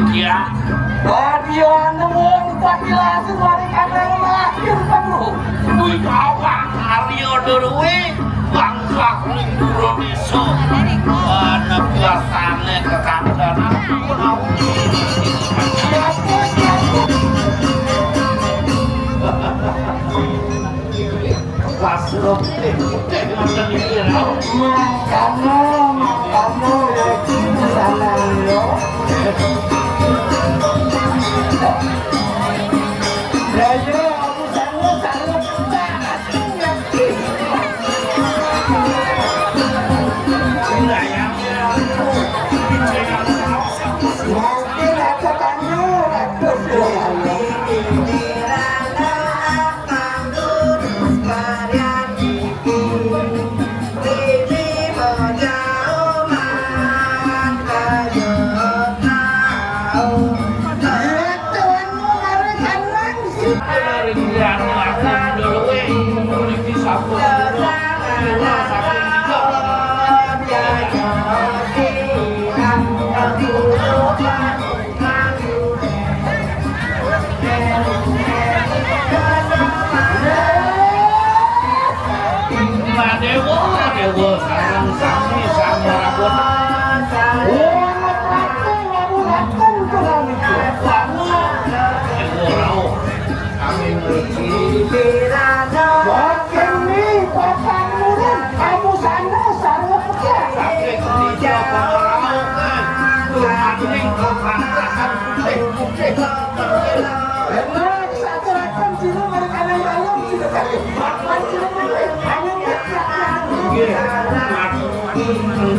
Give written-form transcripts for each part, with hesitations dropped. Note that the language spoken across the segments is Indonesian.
kia. Radio nemuin pakilasin mereka yang lahir kamu. Kuwi kawak Aryo Durwe bangsa Indonesia. Ana biasane kekancanan Wasro putih ngoten iki lho. Kamu ya di sana yo. Ya yo, aku sana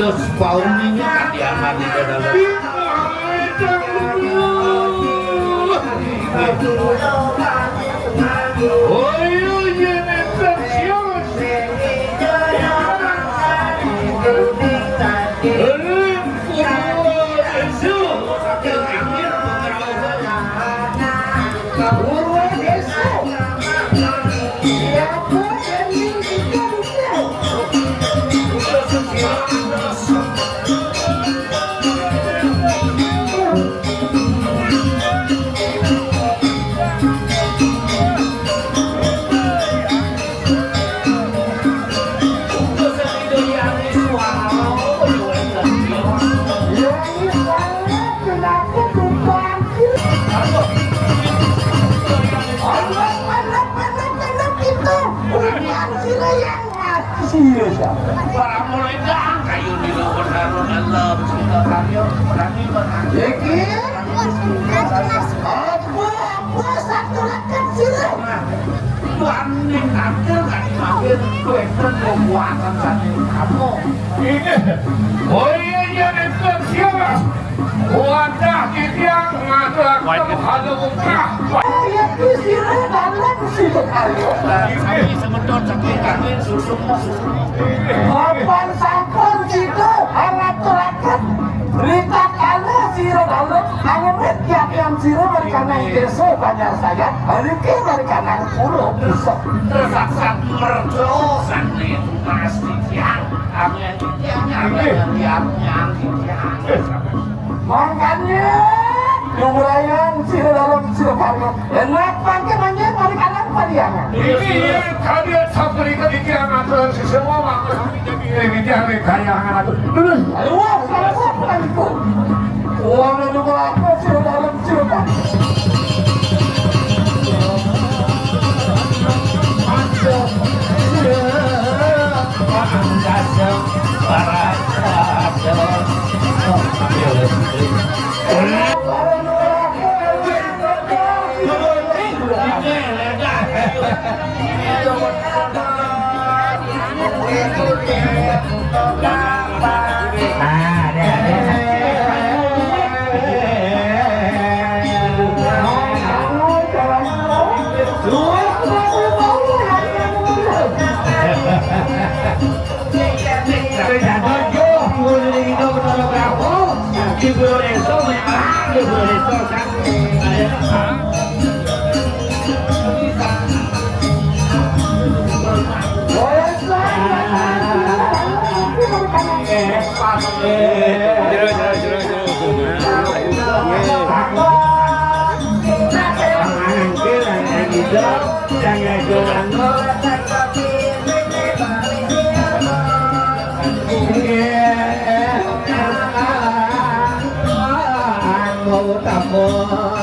Terus pauninya kan diamati ke dalam. Oh iya Para mulai dah kayu di luar dalam Allah kita kayu berani berani. Apa satu lakan sirah. Banding nanti kan dimakan kuetan pembuatan tadi kamu. Ini, oh iya itu siapa? Wadah yang ngatur halu buka. Itu sirah dalam sirah kayu. Kami semedot sakit kami susu. Kapan sampun situ alat-alat berita kala sirah dalam anget yang sirah mereka naik desa banyak saya hari ke mereka naik pulau bisa Tersaksat merdo sanit pasti tiang amin tiang makanya lumrayan sirah dalam sirah karya enak pakai banyak mereka naik pariangan ini kalian sampai ke dikiangan terus semua makhluk ini dia kayangan itu ayo salah siapa itu uang yang lumrayan sirah dalam sirah karya Jangan jualan mau takut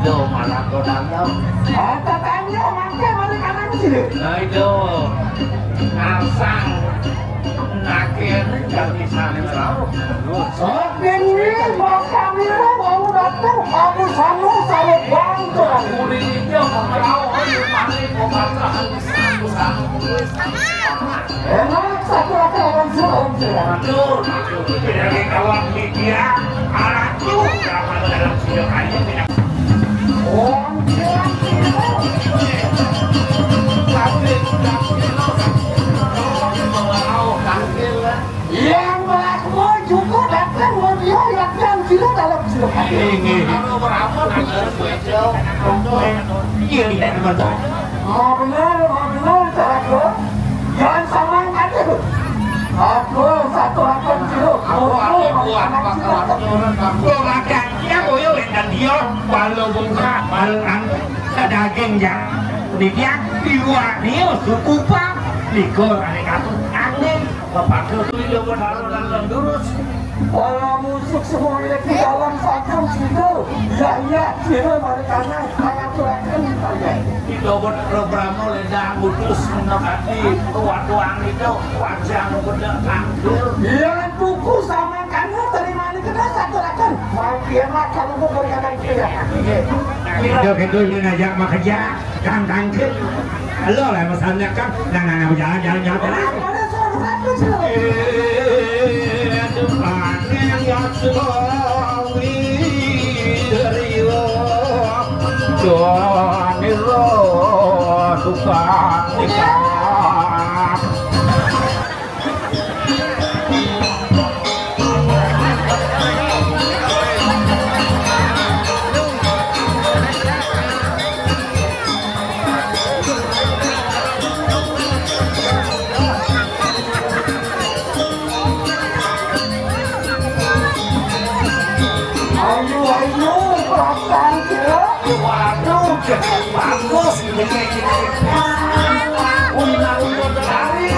itu malah kodanya tetangga mangke mari kanan sini nah itu ngasang nakir jadi sanau sokin ini mau kami mau datang aku sanu saya bantu muridnya mau mari pematahan enak satu akan aduh dari kawan media arahku dapat dalam video kali tidak yang melakukan juga datang meriayatkan sila dalam sila ini kalau berapa agar bejo iya tidak betul mau benar caraku jangan samakan itu aku satu akun sila aku buat aku makan dia boyo dan dia balu bunga balan daging ya dia dua dia suku pak likor aneh katun aneh bapak itu dia bertaruh dan lurus kalau musik semua di dalam satu situ ya sini mereka sangat keren itu buat program ledang putus menokati tuang itu wajah bener tampil jangan buku sama kamu terima ini kena satu akan mau kiamat kalau mau berkadang kira itu ngajak makerja kang ke lo lah masalahnya kan jangan ada suara apa waduh bagus undang-undang dari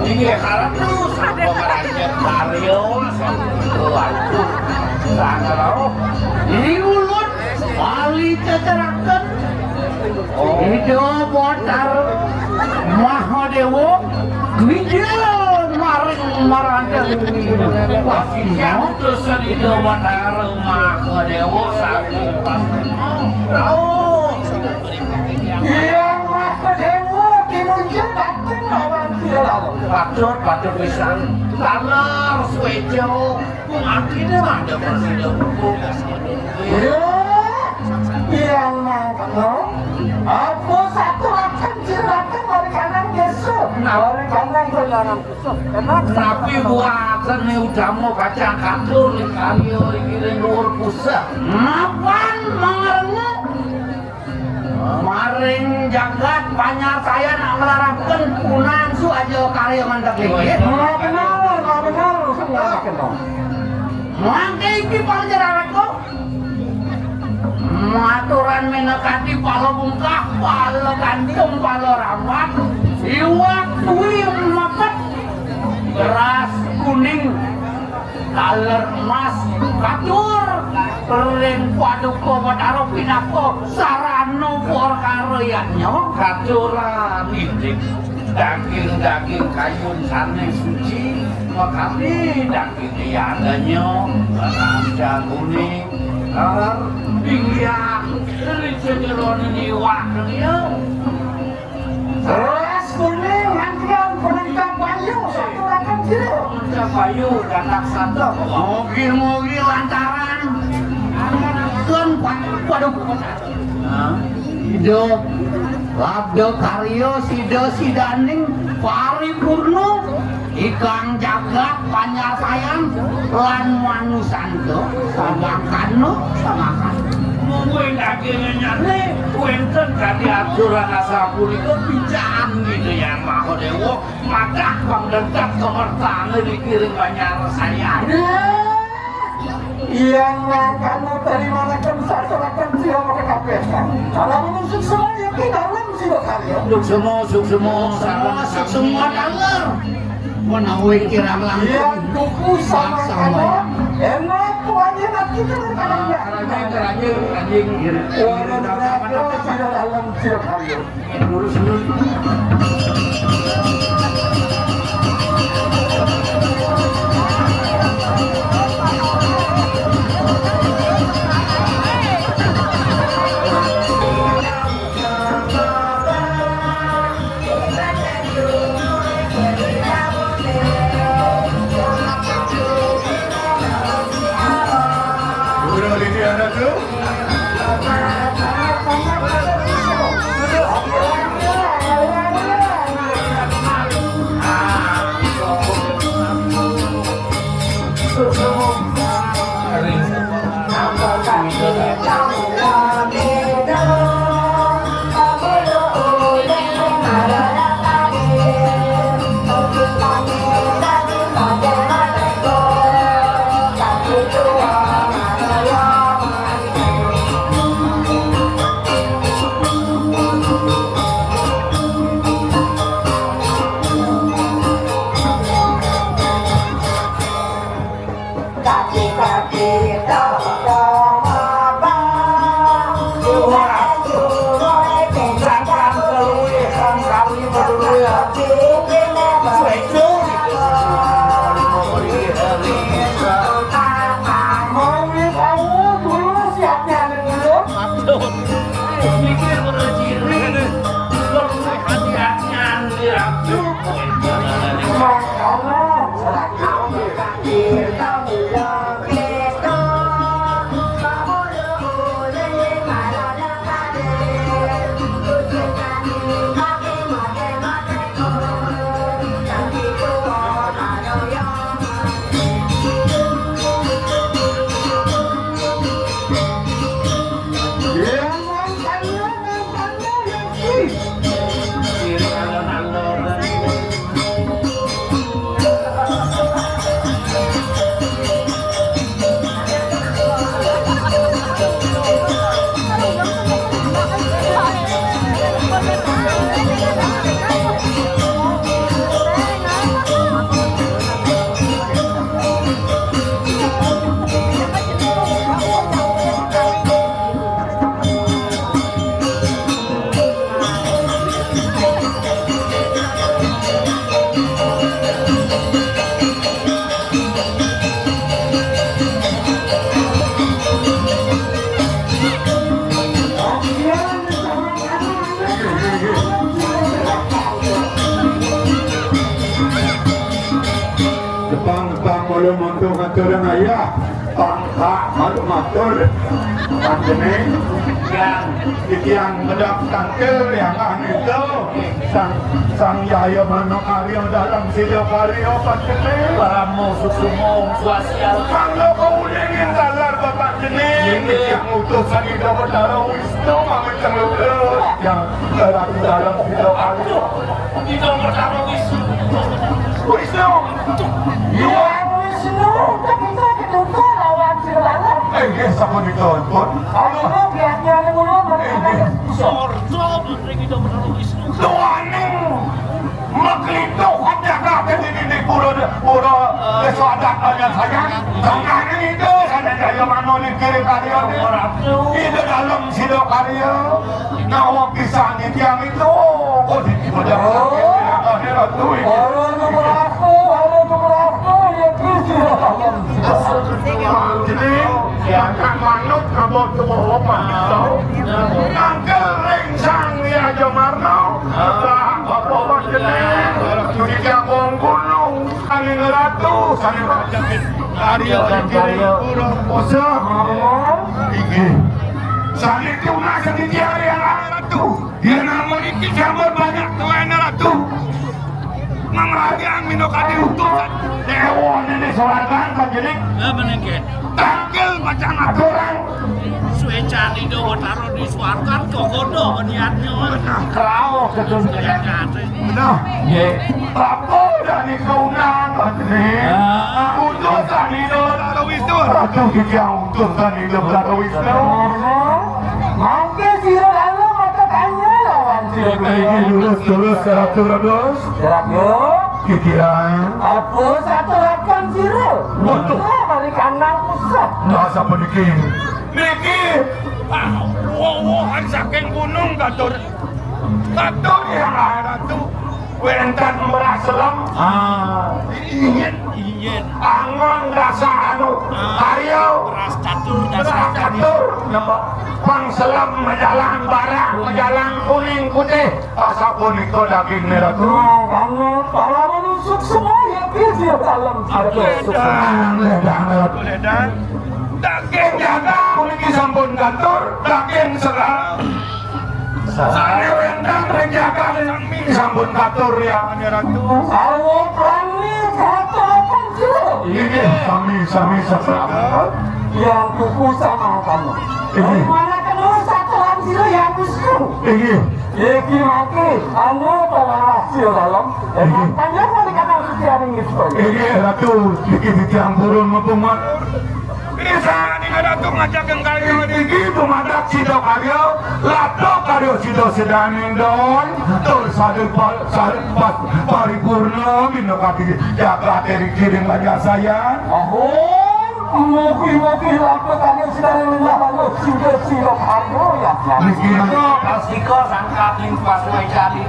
Ini harap terus sampai merajat Karyo sampai sana lalu ini ulut wali cecerakan hidup botar Mahadewo Gwijil maring marandang wasitnya utusan hidup botar Mahadewo sampai Yang Mahadewo dimuncul datang lawan tidak Patut pisang tanar swejo akhirnya ada presiden yang mau apa satu akan silakan dari kanan besok dari kanan ke kanan besok tapi buatan nih udah mau baca katur di Karyo di luar pusat mapan mengernya maring jagat banyak saya nak melarapkan punan su aja Karyo mantap lagi benar semua kenal mangke iki panjenengan kok maturan menekati palo bungkah palo kandium palo rawat iwak kuwi mapet beras kuning kaler emas katur kering paduka wataro pinako sarano porkaroyannya katuran indik daging kayun sanes suci makami daging diadanya rasa kuning karar bingya dari sejeron ini wakilnya beras kuning antrian penentang bayu satu akan kilo penentang bayu dan satu mobil lantaran kan waduh hidup Labdo Karyo Sido Sidaning Paripurno Ikang Jagat Panyar Sayang Lan Manusanto Samakanno Samakan Mungkin dagingnya nih Wenten kadi aturan asa punika bijaan gitu ya Mahadewo Maka pangdekat kemertane dikirim Panyar Sayang yang kamu dari mana kan sasaran siapa mereka pesan kalau menusuk semua yang di dalam siapa kalian Suk semua daler menawi kirang langsung yang tuku sama kamu enak tuanya nanti kita berkalannya anjing tidak dalam siapa kalian lurus dulu kalau mantu ngatur ayah bangka malu matur panjeneng yang mendaftar yang itu sang Yaya Mano Karyo dalam sila karyo panjeneng Paramo susumong swasial kalau kau ingin talar bapak jeneng yang utusan itu Betara Wisnu mamacang lulus yang terlaku dalam sila karyo itu Betara Wisnu Wisnu Yang Wisnu tapi saya ketuntut lawan si Lalang. siapa dituntut? Akhirnya biarnya yang ngulur mereka Sorso ring itu Betara Wisnu Tuaning Maklito Jaga di pura Kesuadat aja saya Tangan itu Saya jaya mano di kiri karya Itu dalam sido karya Nawa kisah di tiang itu Oh di tiba Orang nomor aku, ya kisi dalam. Jadi Yang manut kabut kebawa panitau Angkel rengsang ya Jomarno Bapak jeneng Jadi jambong gunung Saling ratu Saling rajakin Karya karya Usah Iki Saling tunas di tiang yang ratu Dia nama iki jamur banyak tuan ratu Mengragang minokadi utusan Dewa ini sorakan panjenik menengke Tangkel macam aturan Suecan itu Betara di suarkan kokodo niatnya Kau ketuntut Nah, Prabu dari keunang panjenik Utusan itu Betara Wisnu Ratu yang utusan itu Betara Wisnu Mungkin si Lalang mata tanya lawan si Lurus Ratu Rados Gerak yuk. Kikiran Aku satu lapan siro. Betul. Dari kanan pusat. Masa pendikin Niki Wowohan saking gunung Gatur yang ratu Wentan meraselam Ingin Angon rasa anu Karyo ras catur Rasa catur Pangselam menjalan barang Menjalan kuning putih Asa kuning itu daging merah tuh Karena para menusuk semua yang kisi dalam satu Ledang Daging jaga kuning sampun kantor Daging serang Saya wendang rejaga Sampun kantor ya ratu Saya berani satu lapan siro. Ini sami sesaat Yang kuku sama kamu. Dari mana kamu satu lapan siro yang busuk? Ini Iki mati, anu pelawasio dalam. Makanya mau dikatakan sekian ini sebagainya. Ini ratu Iki dicampurun mempumat Bisa dengan ratu ngajak karyo Iki tumadak sido karyo Lato karyo sido sedaning don Tur sadar paripurna Minokati jaga dari kiring wajah saya Mobil-mobil apa tadi sudah menyalah silo karyo ya. Niki Kasiko sangkakin pas cari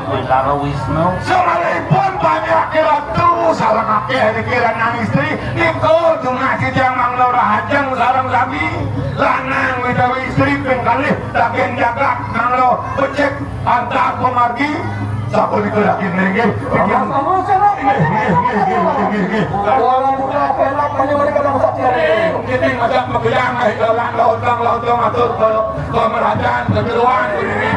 Betara Wisnu sekalipun banyak ratu sarang ake kira nang istri Niko cuma kita mang lora hajang sarang sabi lanang widawi istri pengkalih daging jagat nang lo becek antar pemargi Sapu itu lagi nengen Kamu sana. Orang buka pelak banyak mereka dalam saksian ini. Ini macam pegelang lautang atur ke merajaan kebiruan ini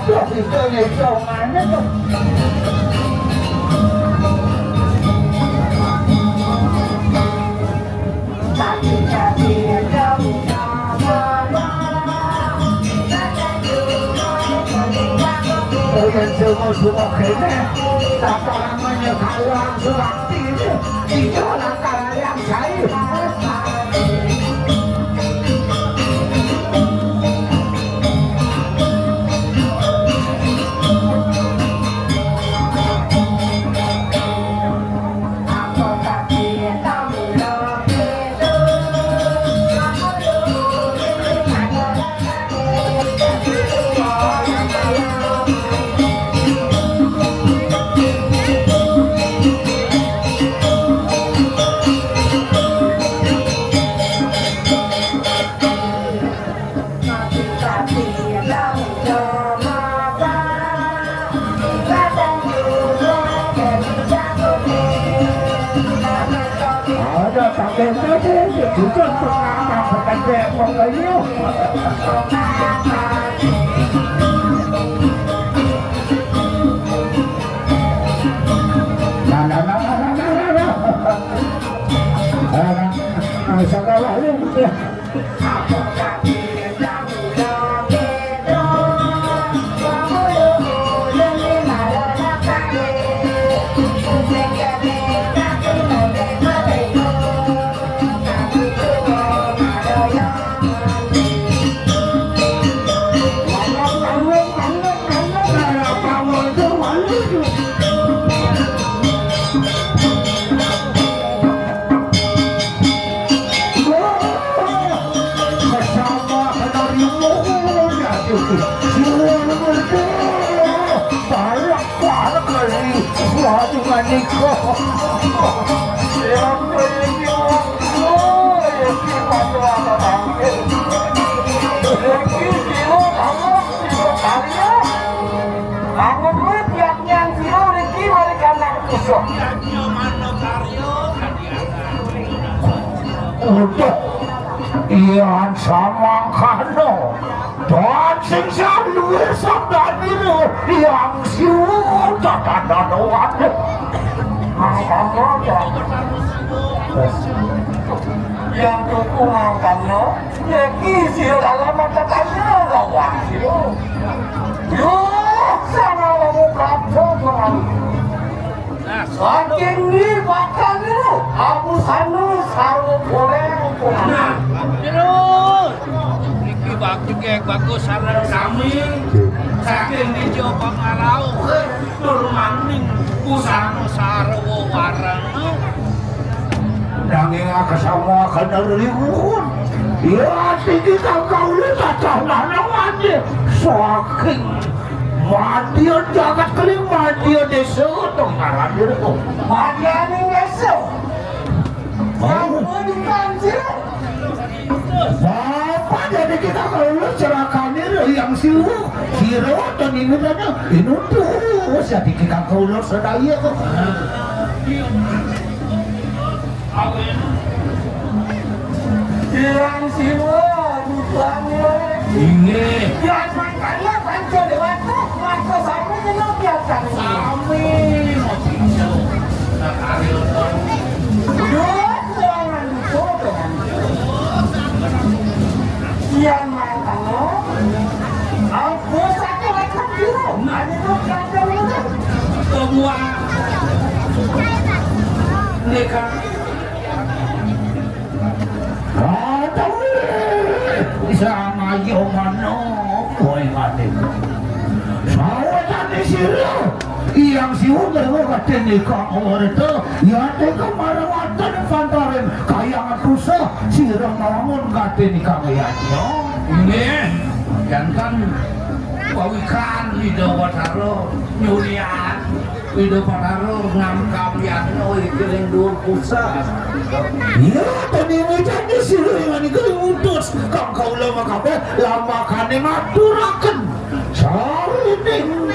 Aduh, itu hitungannya tuh. Semua kene, apa namanya kawan surakti ini, itu langkah yang saya. Chúng tôi phải cảnh vệ một người yêu. Sao các bạn đi kia? Untuk ian sama kano dan sing luwih sabdane yang siu dadanoan yang dukungan kano ya kisi alamat katanya lawan siu yo sama lamu kapten saking ni bakal ni Abu Sanu sarung goreng Nah, terus iki bagus saran kami saking di Jawa Pangarau tur maning kusano sarwo warang nanging semua kena ribuan ya tinggi kau lihat cahaya saking madian jagat keling madian desa tong ngaran itu madian desa mau dikanjir bapak jadi kita kalau cerakannya yang siu kira dan ini saja ini tuh jadi kita kalau sedaya kok yang siu bukannya ini yang makanya panco dewasa maka sama jenuh biasa kami mau pinjau nak Ariel jangan dicoba yang makanya aku sakit akan biru ada tuh kacau itu semua nikah kacau sama Yomano koi mati sawajan di sini yang si udah ngatain nikah orang itu ya tega marawatan fantarin kayangan susah sirang namun ngatain nikah ngayaknya ini jantan pawikan Wido Wataro nyurian Wido Wataro ngam kawian oi kering dur pusat iya tadi jadi sirang ini kering utus kau lama kabeh lama kane ngaturaken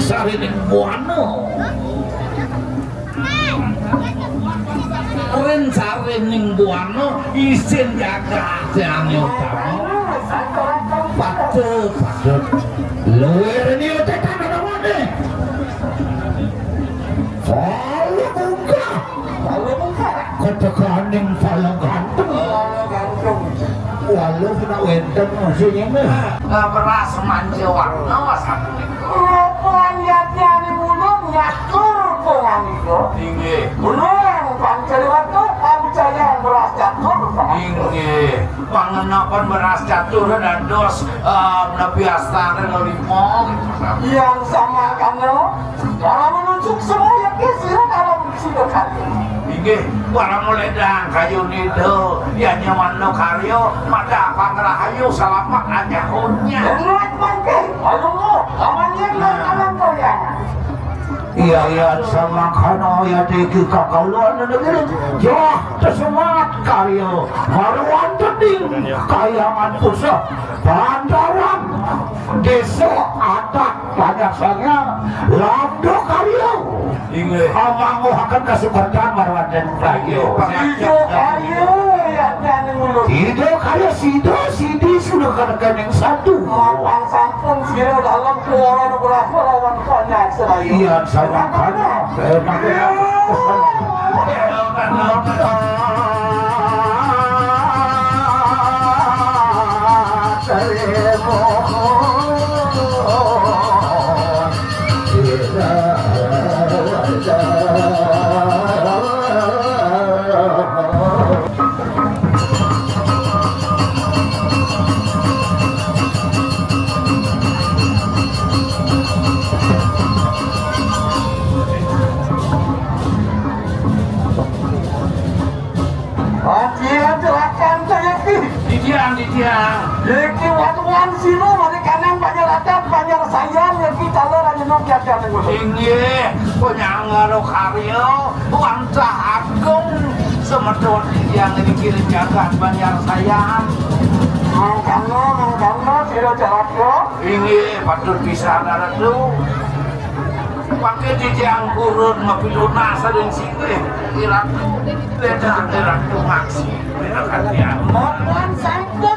sarining buano keren sarining buano isin jaga yang utama patut luar ini udah lu kena wenten maksudnya mah. Beras manja warna satu Lakuan yatiani mulung nyatur pengan itu. tinggi Mulung pancari waktu pancaya beras catur. tinggi pangenapan beras catur dan dos Nabi Astana ngelimong Yang sama kamu dalam menunjuk semua kisah dalam sidokan. tinggi para muledang kayu nido ya nyaman no karyo mata pangrahayu salamat aja hunnya Dengar mangke, ayo amannya dalam koyang. Iya sama kano ya deki kakauan negeri jah tersemat karyo haruan teding kayangan pusat bandaran desa adat banyak saya lando karyo tinggi amangu akan kesempatan marwan dan karyo Ijo kayu yatiani mulung. Sido karyo sidi sudah katakan yang satu Mapan sampun sira dalam keluaran berapa lawan konyak seraya. iya sama kano Ajian jelakan tayaki. di tiang Yaki watuan sino mari kanang banyak latar banyak sayang yaki calon aja nuk yatiani mulung. tinggi penyangga karyo wantah agung semedot yang ini kiri jagat banyak sayang Mangkano sira jalakyo. ini patut bisa daratu pakai di tiang kurun ngopi lunas sering sini iratu maksi akan dia Mapan sampun